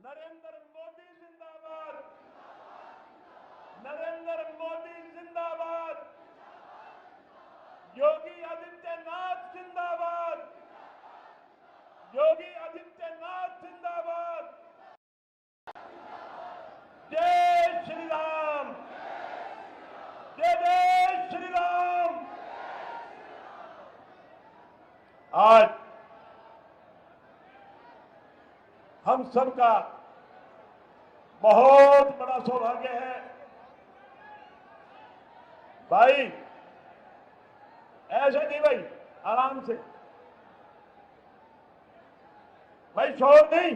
नरेंद्र मोदी जिंदाबाद, नरेंद्र मोदी जिंदाबाद, योगी आदित्यनाथ जिंदाबाद, योगी आदित्यनाथ जिंदाबाद। जय श्री राम, जय जय श्री राम। आज हम सबका बहुत बड़ा सौभाग्य है। भाई ऐसे नहीं, भाई आराम से, भाई शोर नहीं,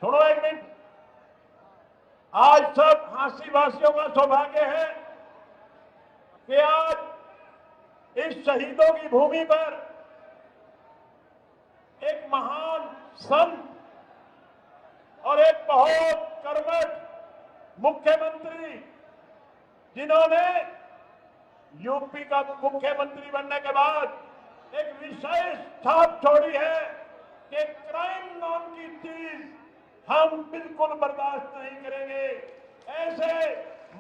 सुनो एक मिनट। आज सब हांसी वासियों का सौभाग्य है कि आज इस शहीदों की भूमि पर एक महान संत और एक बहुत कर्मठ मुख्यमंत्री, जिन्होंने यूपी का मुख्यमंत्री बनने के बाद एक विशेष छाप छोड़ी है कि क्राइम नाम की चीज हम बिल्कुल बर्दाश्त नहीं करेंगे। ऐसे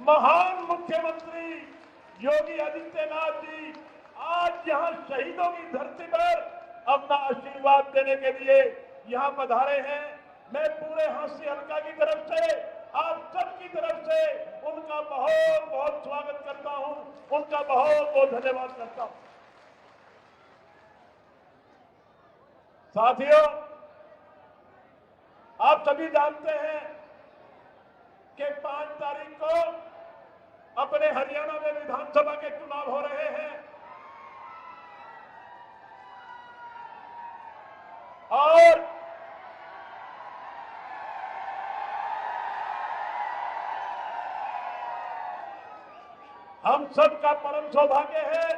महान मुख्यमंत्री योगी आदित्यनाथ जी आज यहां शहीदों की धरती पर अपना आशीर्वाद देने के लिए यहां पधारे हैं। मैं पूरे हांसी हल्का की तरफ से, आप सबकी तरफ से उनका बहुत बहुत स्वागत करता हूं, उनका बहुत बहुत धन्यवाद करता हूं। साथियों, आप सभी जानते हैं कि 5 तारीख को अपने हरियाणा में विधानसभा के चुनाव हो रहे हैं और हम सबका परम सौभाग्य है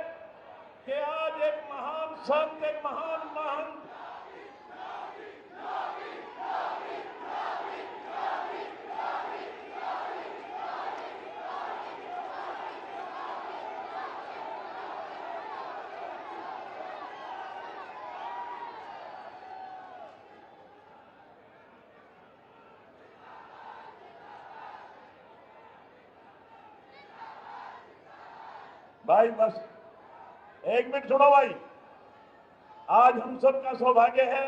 कि आज एक महान संत, एक महान महंत भाई, बस एक मिनट सुनो भाई। आज हम सबका सौभाग्य है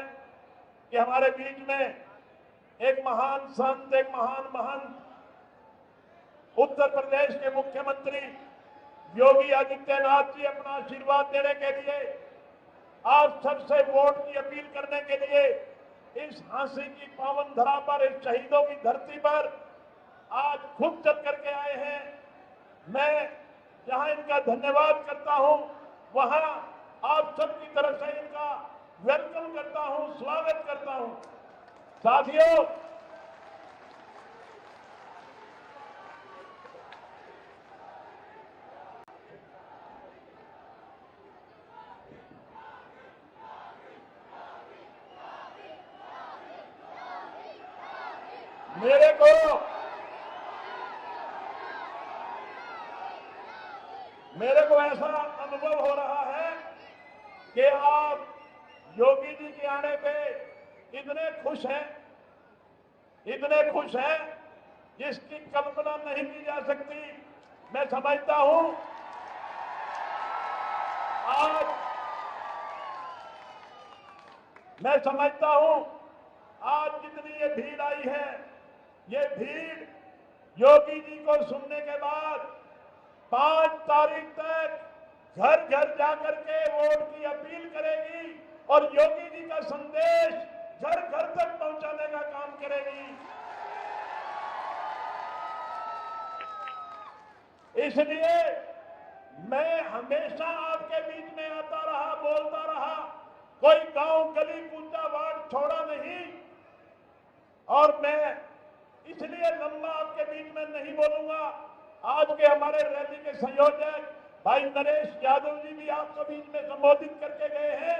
कि हमारे बीच में एक महान संत, एक महान महंत, उत्तर प्रदेश के मुख्यमंत्री योगी आदित्यनाथ जी अपना आशीर्वाद देने के लिए, आप सबसे वोट की अपील करने के लिए इस हांसी की पावन धरा पर, इस शहीदों की धरती पर आज खुद चल करके आए हैं। मैं जहां इनका धन्यवाद करता हूं, वहां आप सबकी तरफ से इनका वेलकम करता हूं, स्वागत करता हूं। साथियों, मेरे को ऐसा अनुभव हो रहा है कि आप योगी जी के आने पे इतने खुश हैं, इतने खुश हैं जिसकी कल्पना नहीं की जा सकती। मैं समझता हूं आज जितनी ये भीड़ आई है, ये भीड़ योगी जी को सुनने के बाद 5 तारीख तक घर घर जाकर के वोट की अपील करेगी और योगी जी का संदेश घर घर तक पहुंचाने का काम करेगी। इसलिए मैं हमेशा आपके बीच में आता रहा, बोलता रहा, कोई गांव गली कूचा वार्ड छोड़ा नहीं। और मैं इसलिए लंबा आपके बीच में नहीं बोलूंगा। आज के हमारे रैली के संयोजक भाई नरेश यादव जी भी आपके बीच में संबोधित करके गए हैं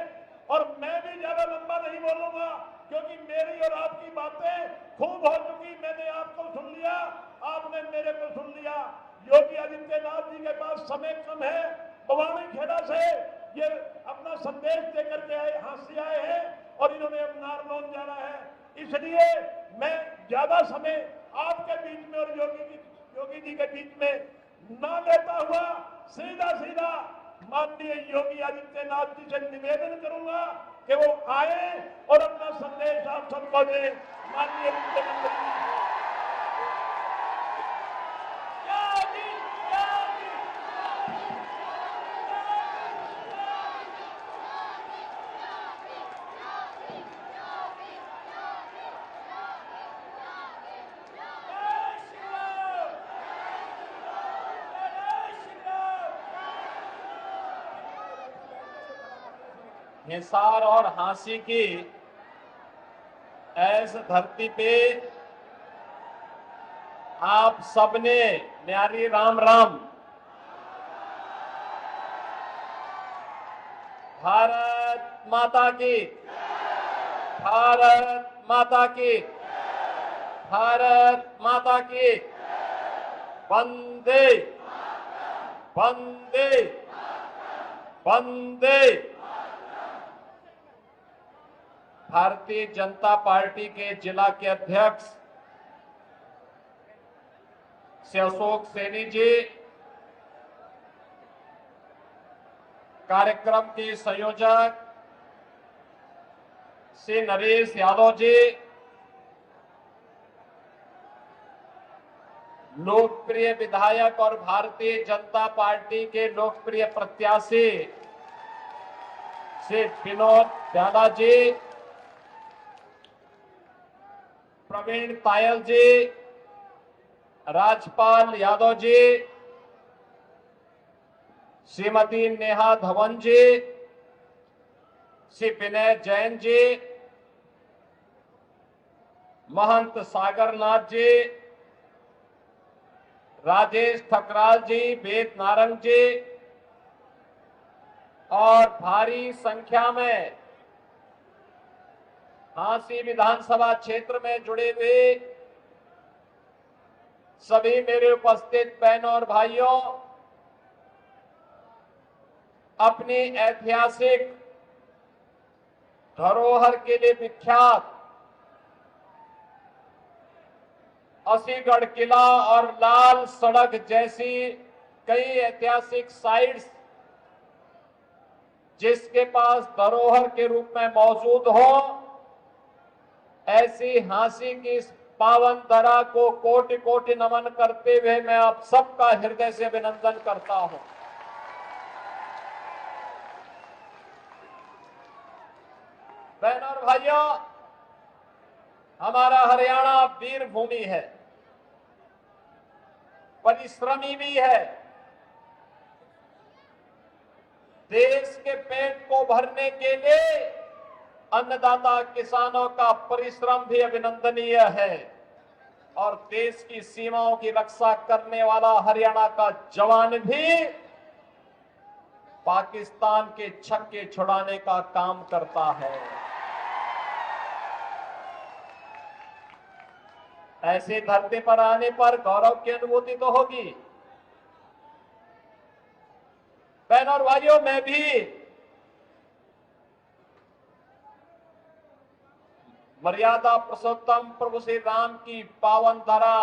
और मैं भी ज्यादा लंबा नहीं बोलूंगा, क्योंकि मेरी और आपकी बातें खूब हो चुकी। मैंने आपको सुन लिया, आपने मेरे को सुन लिया। योगी आदित्यनाथ जी के पास समय कम है। बवानी खेड़ा से ये अपना संदेश देकर के आए, हांसी आए हैं और इन्होंने अब नारनौल जाना है। इसलिए मैं ज्यादा समय आपके बीच में और योगी जी के बीच में ना लेता हुआ सीधा सीधा माननीय योगी आदित्यनाथ जी से निवेदन करूंगा कि वो आए और अपना संदेश आप सबको दें। माननीय मुख्यमंत्री हिसार और हांसी की ऐस धरती पे आप सबने न्यारी राम राम। भारत माता की, भारत माता की, भारत माता की। वंदे वंदे वंदे। भारतीय जनता पार्टी के जिला के अध्यक्ष श्री अशोक सैनी जी, कार्यक्रम के संयोजक श्री नरेश यादव जी, लोकप्रिय विधायक और भारतीय जनता पार्टी के लोकप्रिय प्रत्याशी श्री विनोद प्यादा जी, प्रवीण तायल जी, राजपाल यादव जी, श्रीमती नेहा धवन जी, श्री विनय जैन जी, महंत सागर नाथ जी, राजेश ठकराल जी, वेद नारंग जी और भारी संख्या में हांसी विधानसभा क्षेत्र में जुड़े हुए सभी मेरे उपस्थित बहनों और भाइयों, अपनी ऐतिहासिक धरोहर के लिए विख्यात असीगढ़ किला और लाल सड़क जैसी कई ऐतिहासिक साइट्स जिसके पास धरोहर के रूप में मौजूद हो, ऐसी हांसी की इस पावन धरा को कोटि कोटि नमन करते हुए मैं आप सबका हृदय से अभिनंदन करता हूं। बहनों और भाइयों, हमारा हरियाणा वीर भूमि है, परिश्रमी भी है। देश के पेट को भरने के लिए अन्नदाता किसानों का परिश्रम भी अभिनंदनीय है और देश की सीमाओं की रक्षा करने वाला हरियाणा का जवान भी पाकिस्तान के छक्के छुड़ाने का काम करता है। ऐसी धरती पर आने पर गौरव की अनुभूति तो होगी। बहनों और भाइयों, मैं भी मर्यादा पुरुषोत्तम प्रभु श्री राम की पावन धरा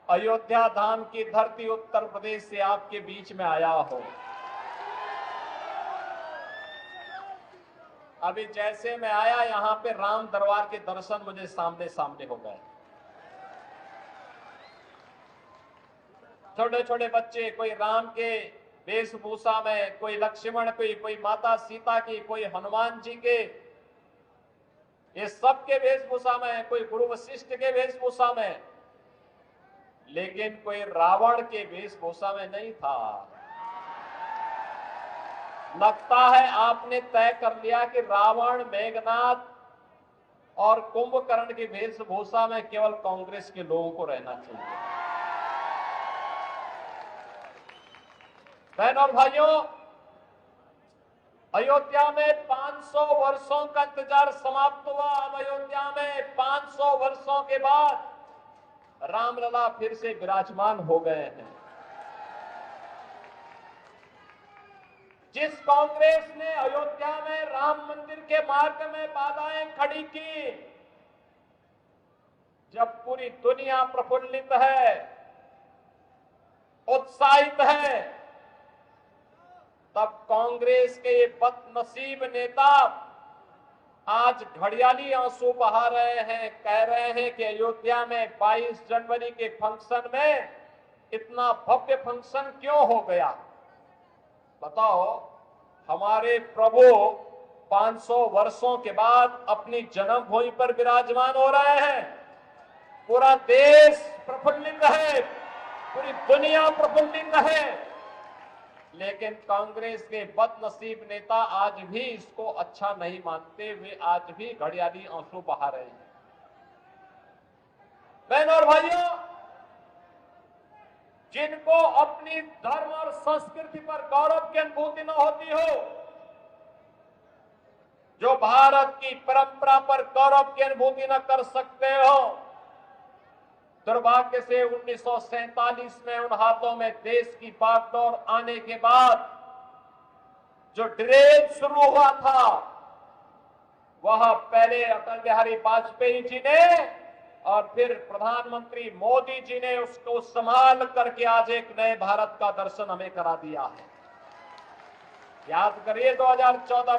अयोध्या धाम की धरती उत्तर प्रदेश से आपके बीच में आया हूं। अभी जैसे मैं आया, यहां पे राम दरबार के दर्शन मुझे सामने सामने हो गए। छोटे छोटे बच्चे, कोई राम के वेशभूषा में, कोई लक्ष्मण, कोई माता सीता की, कोई हनुमान जी के, ये सब के वेशभूषा में, कोई गुरु वशिष्ठ के वेशभूषा में, लेकिन कोई रावण के वेशभूषा में नहीं था। लगता है आपने तय कर लिया कि रावण, मेघनाथ और कुंभकर्ण की वेशभूषा में केवल कांग्रेस के लोगों को रहना चाहिए। बहनों और भाइयों, अयोध्या में 500 वर्षों का इंतजार समाप्त हुआ। अब अयोध्या में 500 वर्षों के बाद रामलला फिर से विराजमान हो गए हैं। जिस कांग्रेस ने अयोध्या में राम मंदिर के मार्ग में बाधाएं खड़ी की, जब पूरी दुनिया प्रफुल्लित है, उत्साहित है, तब कांग्रेस के ये बदनसीब नेता आज घड़ियाली आंसू बहा रहे हैं, कह रहे हैं कि अयोध्या में 22 जनवरी के फंक्शन में इतना भव्य फंक्शन क्यों हो गया। बताओ, हमारे प्रभु 500 वर्षों के बाद अपनी जन्मभूमि पर विराजमान हो रहे हैं। पूरा देश प्रफुल्लित है, पूरी दुनिया प्रफुल्लित है, लेकिन कांग्रेस के बदनसीब नेता आज भी इसको अच्छा नहीं मानते हुए आज भी घड़ियाली आंसू बहा रहे हैं। बहनों और भाइयों, जिनको अपनी धर्म और संस्कृति पर गौरव की अनुभूति न होती हो, जो भारत की परंपरा पर गौरव की अनुभूति न कर सकते हो, दुर्भाग्य से 1947 में उन हाथों में देश की बागडोर आने के बाद जो ड्रेज शुरू हुआ था, वह पहले अटल बिहारी वाजपेयी जी ने और फिर प्रधानमंत्री मोदी जी ने उसको संभाल करके आज एक नए भारत का दर्शन हमें करा दिया है। याद करिए 2014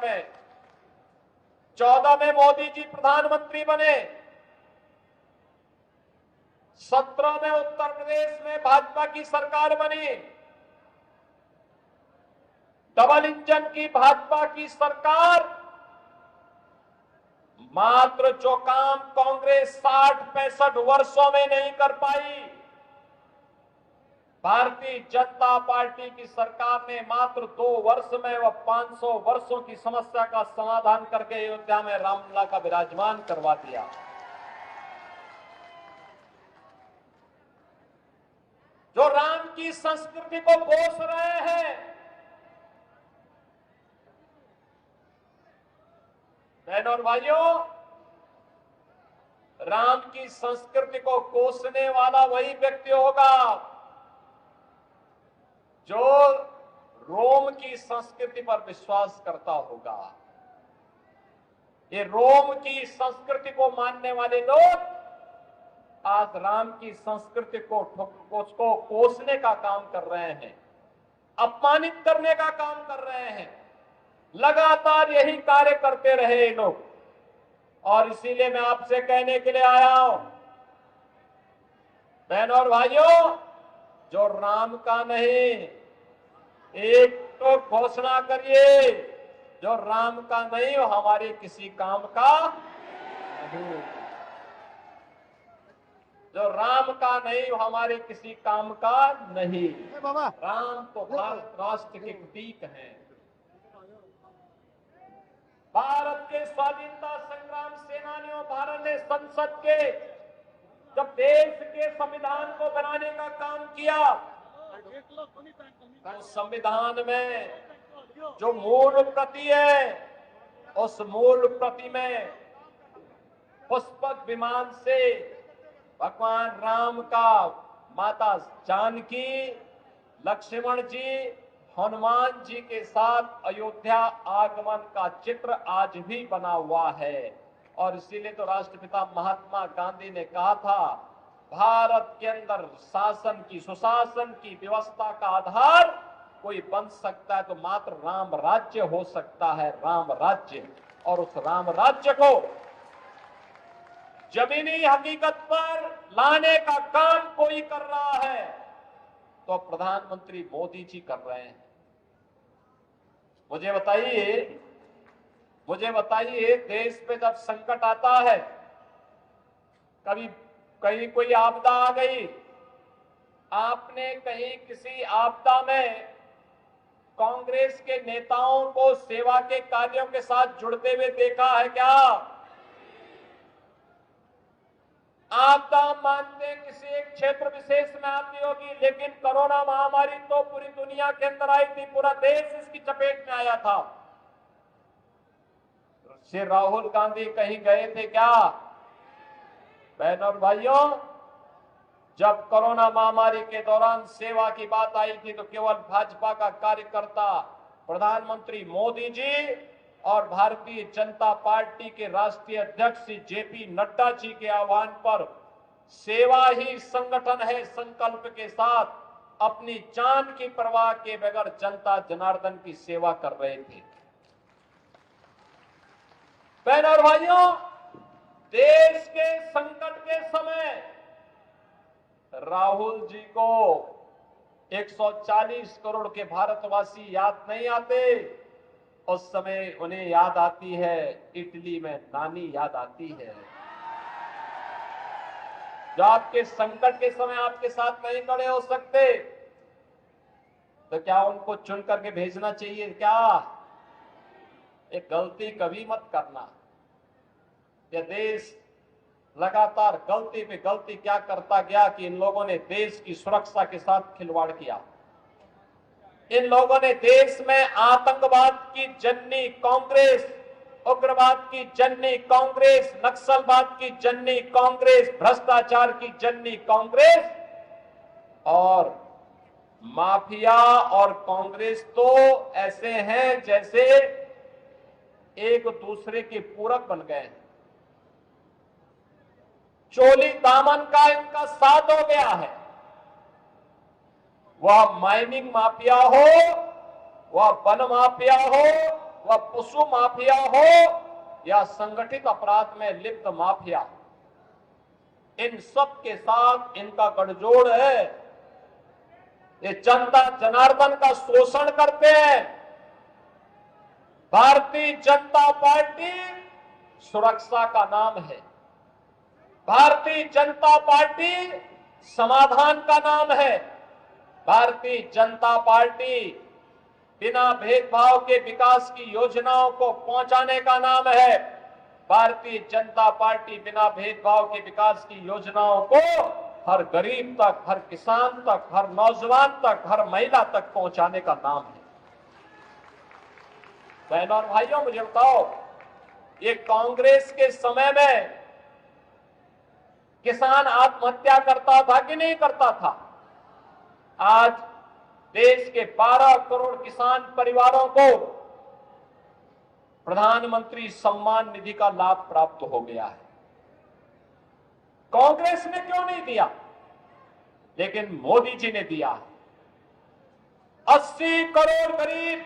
में मोदी जी प्रधानमंत्री बने, 17 में उत्तर प्रदेश में भाजपा की सरकार बनी, डबल इंजन की भाजपा की सरकार। मात्र जो काम कांग्रेस 60-65 वर्षों में नहीं कर पाई, भारतीय जनता पार्टी की सरकार ने मात्र 2 वर्ष में वह 500 वर्षों की समस्या का समाधान करके अयोध्या में रामलला का विराजमान करवा दिया। जो राम की संस्कृति को पोष रहे हैं, बहनों और भाइयों, राम की संस्कृति को कोसने वाला वही व्यक्ति होगा जो रोम की संस्कृति पर विश्वास करता होगा। ये रोम की संस्कृति को मानने वाले लोग आज राम की संस्कृति को कोसने का काम कर रहे हैं, अपमानित करने का काम कर रहे हैं। लगातार यही कार्य करते रहे ये लोग, और इसीलिए मैं आपसे कहने के लिए आया हूं, बहनों और भाइयों, जो राम का नहीं, एक तो घोषणा करिए, जो राम का नहीं वो हमारे किसी काम का नहीं, जो राम का नहीं वो हमारे किसी काम का नहीं। राम तो भारत राष्ट्र के प्रतीक हैं। भारत के स्वाधीनता संग्राम सेनानियों, भारत ने संसद के जब देश के संविधान को बनाने का काम किया, तो संविधान में जो मूल प्रति है, उस मूल प्रति में पुष्पक विमान से भगवान राम का माता जानकी, लक्ष्मण जी, हनुमान जी के साथ अयोध्या आगमन का चित्र आज भी बना हुआ है। और इसीलिए तो राष्ट्रपिता महात्मा गांधी ने कहा था, भारत के अंदर शासन की, सुशासन की व्यवस्था का आधार कोई बन सकता है तो मात्र राम राज्य हो सकता है, राम राज्य। और उस राम राज्य को जमीनी हकीकत पर लाने का काम कोई कर रहा है तो प्रधानमंत्री मोदी जी कर रहे हैं। मुझे बताइए, देश पे जब संकट आता है, कभी कहीं कोई आपदा आ गई, आपने कहीं किसी आपदा में कांग्रेस के नेताओं को सेवा के कार्यों के साथ जुड़ते हुए देखा है क्या? आपदा मानते किसी एक क्षेत्र विशेष में आती होगी, लेकिन कोरोना महामारी तो पूरी दुनिया के अंदर आई थी, पूरा देश इसकी चपेट में आया था। श्री राहुल गांधी कहीं गए थे क्या? बहनों और भाइयों, जब कोरोना महामारी के दौरान सेवा की बात आई थी तो केवल भाजपा का कार्यकर्ता प्रधानमंत्री मोदी जी और भारतीय जनता पार्टी के राष्ट्रीय अध्यक्ष जेपी नड्डा जी के आह्वान पर सेवा ही संगठन है संकल्प के साथ अपनी जान की परवाह के बगैर जनता जनार्दन की सेवा कर रहे थे। बहनों और भाइयों, देश के संकट के समय राहुल जी को 140 करोड़ के भारतवासी याद नहीं आते, उस समय उन्हें याद आती है इटली में नानी याद आती है, जो आपके संकट के समय आपके साथ नहीं खड़े हो सकते। तो क्या उनको चुन करके भेजना चाहिए क्या? एक गलती कभी मत करना। यह देश लगातार गलती पे गलती क्या करता गया कि इन लोगों ने देश की सुरक्षा के साथ खिलवाड़ किया। इन लोगों ने देश में आतंकवाद की जननी कांग्रेस, उग्रवाद की जननी कांग्रेस, नक्सलवाद की जननी कांग्रेस, भ्रष्टाचार की जननी कांग्रेस और माफिया और कांग्रेस तो ऐसे हैं जैसे एक दूसरे के पूरक बन गए हैं। चोली दामन का इनका साथ हो गया है। वह माइनिंग माफिया हो, वह वन माफिया हो, वह पशु माफिया हो या संगठित अपराध में लिप्त माफिया, इन सब के साथ इनका गठजोड़ है। ये जनता जनार्दन का शोषण करते हैं। भारतीय जनता पार्टी सुरक्षा का नाम है। भारतीय जनता पार्टी समाधान का नाम है। भारतीय जनता पार्टी बिना भेदभाव के विकास की योजनाओं को पहुंचाने का नाम है। भारतीय जनता पार्टी बिना भेदभाव के विकास की योजनाओं को हर गरीब तक, हर किसान तक, हर नौजवान तक, हर महिला तक पहुंचाने का नाम है। बहनों और भाइयों, मुझे बताओ, ये कांग्रेस के समय में किसान आत्महत्या करता था कि नहीं करता था? आज देश के 12 करोड़ किसान परिवारों को प्रधानमंत्री सम्मान निधि का लाभ प्राप्त हो गया है। कांग्रेस ने क्यों नहीं दिया, लेकिन मोदी जी ने दिया। 80 करोड़ गरीब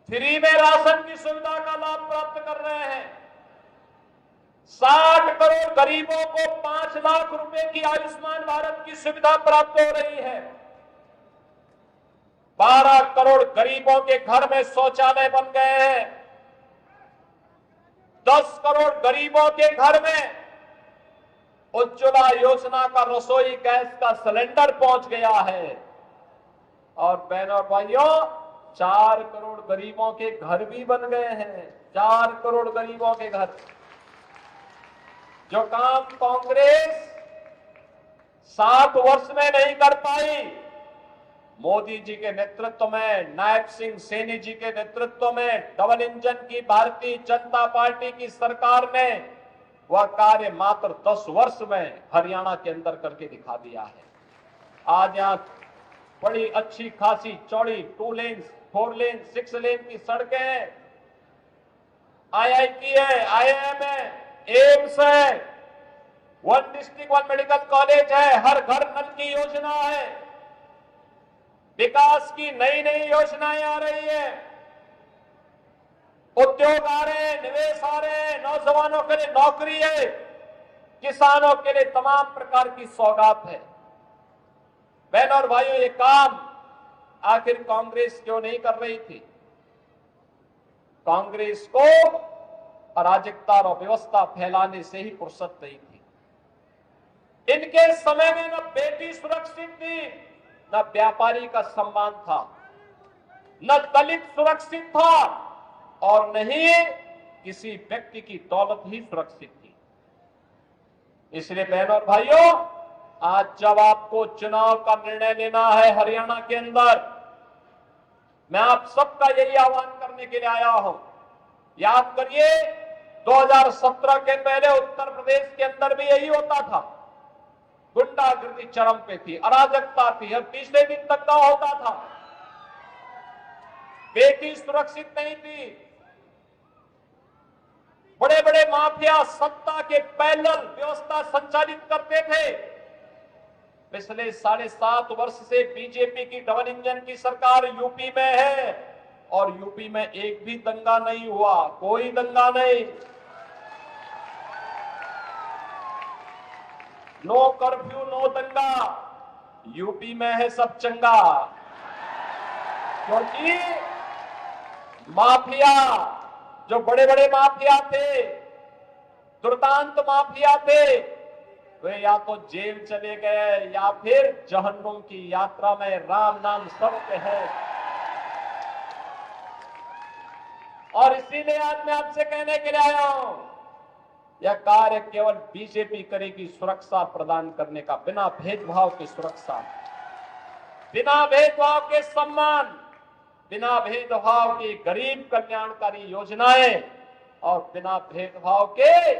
फ्री में राशन की सुविधा का लाभ प्राप्त कर रहे हैं। 60 करोड़ गरीबों को 5 लाख रुपए की आयुष्मान भारत की सुविधा प्राप्त हो रही है। 12 करोड़ गरीबों के घर में शौचालय बन गए हैं। 10 करोड़ गरीबों के घर में उज्ज्वला योजना का रसोई गैस का सिलेंडर पहुंच गया है। और बहनों और भाइयों, 4 करोड़ गरीबों के घर भी बन गए हैं। 4 करोड़ गरीबों के घर। जो काम कांग्रेस 7 वर्ष में नहीं कर पाई, मोदी जी के नेतृत्व में, नायब सिंह सैनी जी के नेतृत्व में डबल इंजन की भारतीय जनता पार्टी की सरकार ने वह कार्य मात्र 10 वर्ष में हरियाणा के अंदर करके दिखा दिया है। आज यहां बड़ी अच्छी खासी चौड़ी 2 लेन, 4 लेन, 6 लेन की सड़कें हैं। IIT है, IIM है, एम्स है, 1 डिस्ट्रिक्ट 1 मेडिकल कॉलेज है, हर घर नल की योजना है। विकास की नई नई योजनाएं आ रही है। उद्योग आ रहे हैं, निवेश आ रहे हैं, नौजवानों के लिए नौकरी है, किसानों के लिए तमाम प्रकार की सौगात है। बहनों और भाइयों, ये काम आखिर कांग्रेस क्यों नहीं कर रही थी? कांग्रेस को अराजकता और अव्यवस्था फैलाने से ही फुर्सत नहीं थी। इनके समय में न बेटी सुरक्षित थी, न व्यापारी का सम्मान था, न दलित सुरक्षित था और न ही किसी व्यक्ति की दौलत ही सुरक्षित थी। इसलिए बहनों और भाइयों, आज जब आपको चुनाव का निर्णय लेना है हरियाणा के अंदर, मैं आप सबका यही आह्वान करने के लिए आया हूं। याद करिए, 2017 के पहले उत्तर प्रदेश के अंदर भी यही होता था। गुंडागर्दी चरम पे थी, अराजकता थी, हर तीसरे दिन दंगा होता था, बेटी सुरक्षित नहीं थी। बड़े बड़े माफिया सत्ता के पैरेलल व्यवस्था संचालित करते थे। पिछले 7.5 वर्ष से बीजेपी की डबल इंजन की सरकार यूपी में है और यूपी में एक भी दंगा नहीं हुआ, कोई दंगा नहीं। नो कर्फ्यू, नो दंगा, यूपी में है सब चंगा। क्योंकि माफिया, जो बड़े बड़े माफिया थे, दुर्दांत माफिया थे, वे या तो जेल चले गए या फिर जहन्नुम की यात्रा में। राम नाम सत्य है। और इसीलिए आज मैं आपसे कहने के लिए आया हूं, यह कार्य केवल बीजेपी करेगी सुरक्षा प्रदान करने का, बिना भेदभाव की सुरक्षा, बिना भेदभाव के सम्मान, बिना भेदभाव की गरीब कल्याणकारी योजनाएं और बिना भेदभाव के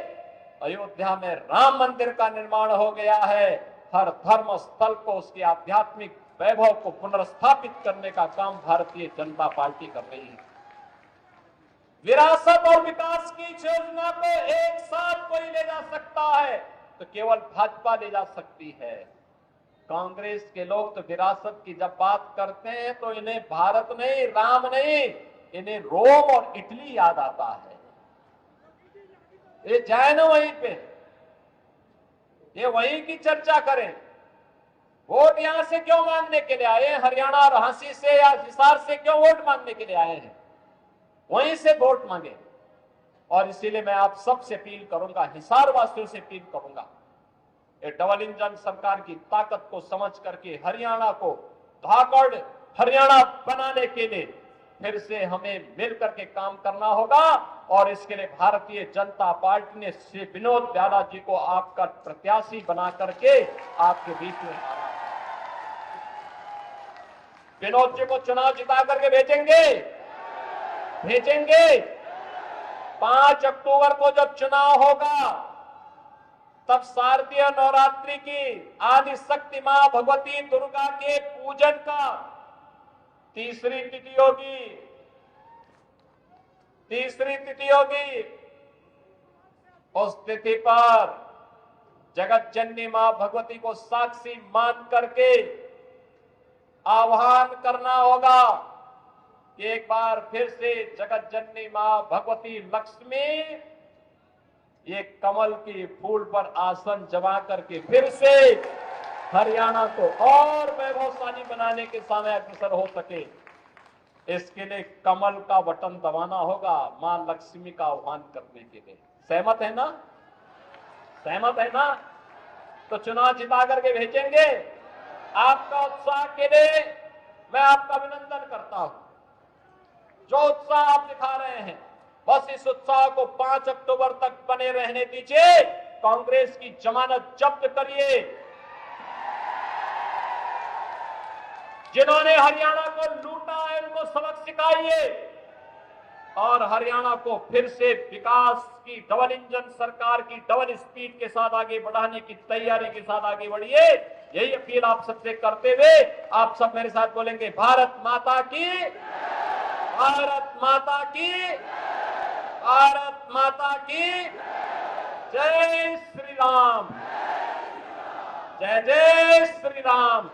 अयोध्या में राम मंदिर का निर्माण हो गया है। हर धर्म स्थल को उसके आध्यात्मिक वैभव को पुनर्स्थापित करने का काम भारतीय जनता पार्टी कर रही है। विरासत और विकास की योजना को एक साथ कोई ले जा सकता है तो केवल भाजपा ले जा सकती है। कांग्रेस के लोग तो विरासत की जब बात करते हैं तो इन्हें भारत नहीं, राम नहीं, इन्हें रोम और इटली याद आता है। ये जाए ना वहीं पे, ये वहीं की चर्चा करें। वोट यहां से क्यों मांगने के लिए आए? हरियाणा और झांसी से या हिसार से क्यों वोट मांगने के लिए आए हैं? वहीं से वोट मांगे। और इसीलिए मैं आप सबसे अपील करूंगा, हिसार वासियों से अपील करूंगा, ये डबल इंजन सरकार की ताकत को समझ करके हरियाणा को धाकड़ हरियाणा बनाने के लिए फिर से हमें मिलकर के काम करना होगा। और इसके लिए भारतीय जनता पार्टी ने श्री विनोद व्याला जी को आपका प्रत्याशी बना करके आपके बीच में आना है। विनोद जी को चुनाव जिता करके भेजेंगे। 5 अक्टूबर को जब चुनाव होगा तब शारदीय नवरात्रि की आदि शक्ति मां भगवती दुर्गा के पूजन का तीसरी तिथि होगी। उस तिथि पर जगत जननी मां भगवती को साक्षी मान करके आह्वान करना होगा कि एक बार फिर से जगत जननी मां भगवती लक्ष्मी ये कमल के फूल पर आसन जमा करके फिर से हरियाणा को और वैभवशाली बनाने के समय अग्रसर हो सके। इसके लिए कमल का बटन दबाना होगा मां लक्ष्मी का आह्वान करने के लिए। सहमत है ना? सहमत है ना? तो चुनाव जिता करके भेजेंगे। आपका उत्साह के लिए मैं आपका अभिनंदन करता हूं। जो उत्साह आप दिखा रहे हैं, बस इस उत्साह को 5 अक्टूबर तक बने रहने दीजिए। कांग्रेस की जमानत जब्त करिए। जिन्होंने हरियाणा को लूटा है उनको सबक सिखाइए और हरियाणा को फिर से विकास की डबल इंजन सरकार की डबल स्पीड के साथ आगे बढ़ाने की तैयारी के साथ आगे बढ़िए। यही अपील आप सबसे करते हुए आप सब मेरे साथ बोलेंगे, भारत माता की, भारत माता की, भारत माता की जय श्री राम, जय जय श्री राम।